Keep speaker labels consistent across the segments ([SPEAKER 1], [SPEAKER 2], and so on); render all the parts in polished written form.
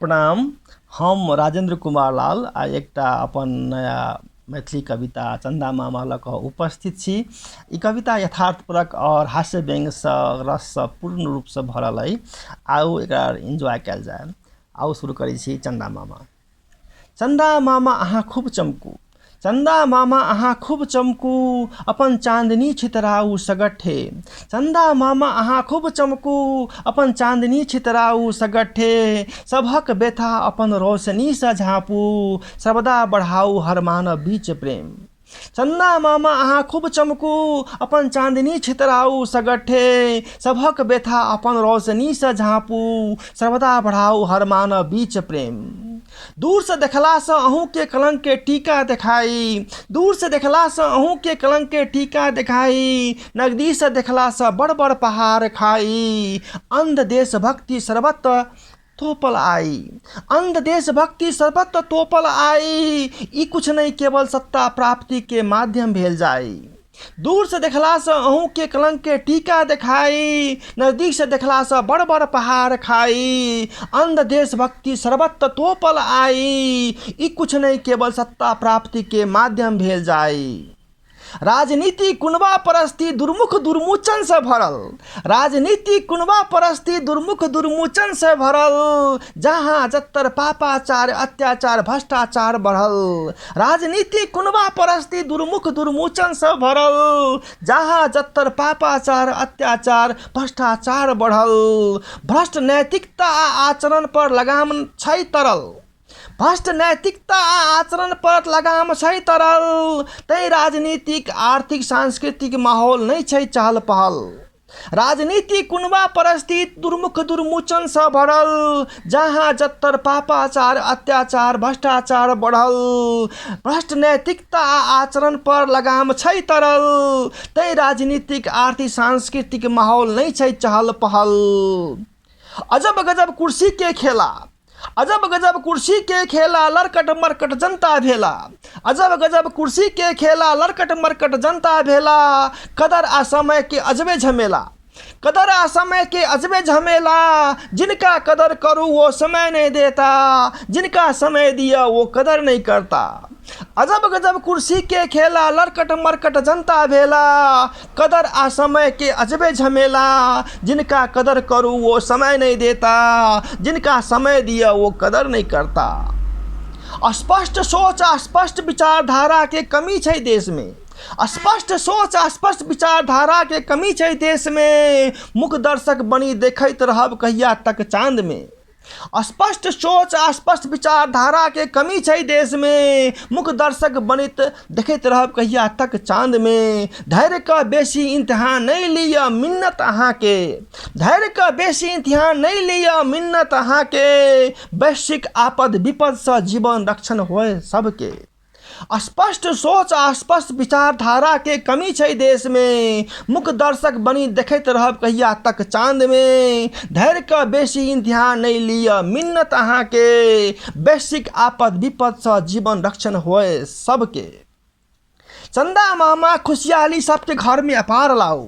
[SPEAKER 1] प्रणाम। हम राजेंद्र कुमार लाल आ एकटा अपन नया मैथिली कविता चंदा मामा लऽ कऽ उपस्थित छी। ई कविता यथार्थपूर्वक और हास्य व्यंग्य से रस से पूर्ण रूप से भरल है। आउ एकर एंजॉय कयल जाय। आउ शुरू करै छी। चंदा मामा। चंदा मामा अहाँ खूब चमकू, चंदा मामा अहाँ खूब चमकू, अपन चांदनी छितराऊ सगठे। चंदा मामा अहाँ खूब चमकू, अपन चांदनी छितराऊ सगठे। सभक व्यथा अपन रोशनी से झाँपू, सर्वदा बढ़ाऊ हर मानव बीच प्रेम। चंदा मामा अहाँ खूब चमकू, अपन चांदनी छितराऊ सगठे। सभक व्यथा अपन रोशनी से झाँपू, सर्वदा बढ़ाऊ हर मानव बीच प्रेम। दूर से देखला से अहूँ के कलंक के टीका दिखाई, दूर से देखला से अहूँ के कलंक के टीका दिखाई। नगदी से देखला से बड़ बड़ पहाड़ खाई, अंध देश भक्ति सर्वत्र तोपल आई। अंध देश भक्ति सर्वत्र तोपल आई, ई कुछ नहीं केवल सत्ता प्राप्ति के माध्यम भेल जाई। दूर से देखला से अहूँ के कलंक के टीका दिखाई, नजदीक से देखला से बड़ बड़ पहाड़ खाई। अंध देश भक्ति सर्वत्र तोपल आई, ई कुछ नहीं केवल सत्ता प्राप्ति के माध्यम भेल जाई। राजनीति कुनबा परस्ती दुर्मुख दुर्मोचन से भरल, राजनीति कुनबा परस्ती दुर्मुख दुर्मोचन से भरल। जहाँ जत्तर पापाचार अत्याचार भ्रष्टाचार बढ़ल, राजनीति कुनबा परस्ती दुर्मुख दुर्मोचन से भरल। जहाँ जत्तर पापाचार अत्याचार भ्रष्टाचार बढ़ल। भ्रष्ट नैतिकता आचरण पर लगाम छै तरल, भ्रष्ट नैतिकता आचरण पर लगाम छै तरल। तै राजनीतिक आर्थिक सांस्कृतिक माहौल नहीं छै चहल पहल। राजनीति कुनबा परस्ती दुर्मुख दुर्मोचन से भरल। जहाँ जत्तर पापाचार अत्याचार भ्रष्टाचार बढ़ल। भ्रष्ट नैतिकता आचरण पर लगाम छै तरल। तै राजनीतिक आर्थिक सांस्कृतिक माहौल नहीं छै चहल पहल। अजब गजब कुर्सी के खेला, अजब गजब कुर्सी के खेला लरकट मरकट जनता भेला। अजब गजब कुर्सी के खेला लरकट मरकट जनता भेला। कदर आ समय के अजबे झमेला, कदर आ समय के अजबे झमेला। जिनका कदर करूँ वो समय नहीं देता, जिनका समय दिया वो कदर नहीं करता। अजब गजब कुर्सी के खेला लरकट मरकट जनता भेला। कदर आ समय के अजबे झमेला। जिनका कदर करूँ वो समय नहीं देता, जिनका समय दिया वो कदर नहीं करता। अस्पष्ट सोच अस्पष्ट विचारधारा के कमी छै देश में, अस्पष्ट सोच अस्पष्ट विचारधारा के कमी छै देश में। मुख दर्शक बनी देखैत रहब कहिया तक चांद में। अस्पष्ट सोच अस्पष्ट विचारधारा के कमी छै देश में। मुख दर्शक बनित देखैत रहब कहिया तक चांद में। धैर्य का बेसी इम्तिहान नहीं लिया मिन्नत अहाँ के, धैर्य का बेसी इम्तिहान नहीं लिया मिन्नत अहाँ के। वैश्विक आपद विपद से जीवन रक्षण होए सबके। अस्पष्ट सोच अस्पष्ट विचारधारा के कमी छै देश में। मुख दर्शक बनी देखैत रहब कहिया तक चांद में। धैर्य का बेसी इम्तिहान नहीं लिया मिन्नत अहाँ के। वैश्विक आपद विपद से जीवन रक्षण होए सबके। चंदा मामा खुशहाली सबके घर में अपार लाऊ,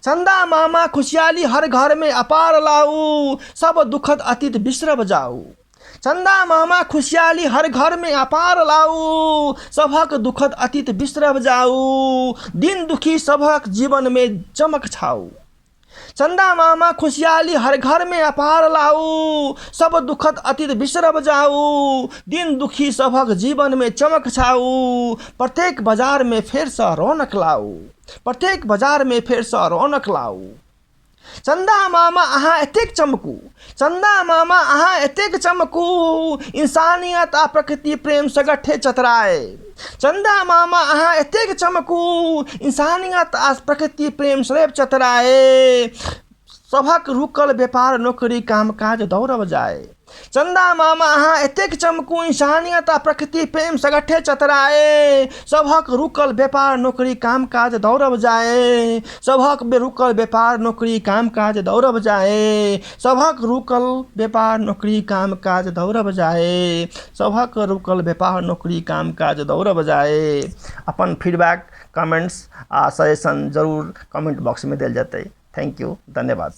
[SPEAKER 1] चंदा मामा खुशहाली हर घर में अपार लाऊ। सब दुखद अतीत बिसरब जाऊ, चंदा मामा खुशहाली हर घर में अपार लाऊ। सबक दुखद अतीत बिसरब जाऊ, दिन दुखी सबक जीवन में चमक छाऊ। चंदा मामा खुशहाली हर घर में अपार लाऊ। सब दुखद अतीत बिसरब जाऊ, दिन दुखी सबक जीवन में चमक छाऊ। प्रत्येक बाजार में फेर से रौनक लाऊ, प्रत्येक बाजार में फेर से रौनक लाऊ। चंदा मामा अहाँ एतेक चमकू, चंदा मामा अहाँ एतेक चमकू। इंसानियत आ प्रकृति प्रेम सगठे चतराए। चंदा मामा अहाँ एतेक चमकू, इंसानियत आ प्रकृति प्रेम सदैव चतराए। सबक रुकल व्यापार नौकरी काम काज दौड़ब जाए। चंदा मामा अहाँ एतेक चमकू, इंसानियत आ प्रकृति प्रेम सगठे चतराए। सबक रुकल व्यापार नौकरी काम काज दौड़ब जाए। सबक रुकल व्यापार नौकरी काम काज दौड़ब जाए। सबक रुकल व्यापार नौकरी काम काज दौड़ब जाए। सबक रुकल व्यापार नौकरी काम काज दौड़ब जाए। अपन फीडबैक कमेंट्स आ सजेशन जरूर कमेंट बॉक्स में देल जतै। थैंक यू, धन्यवाद।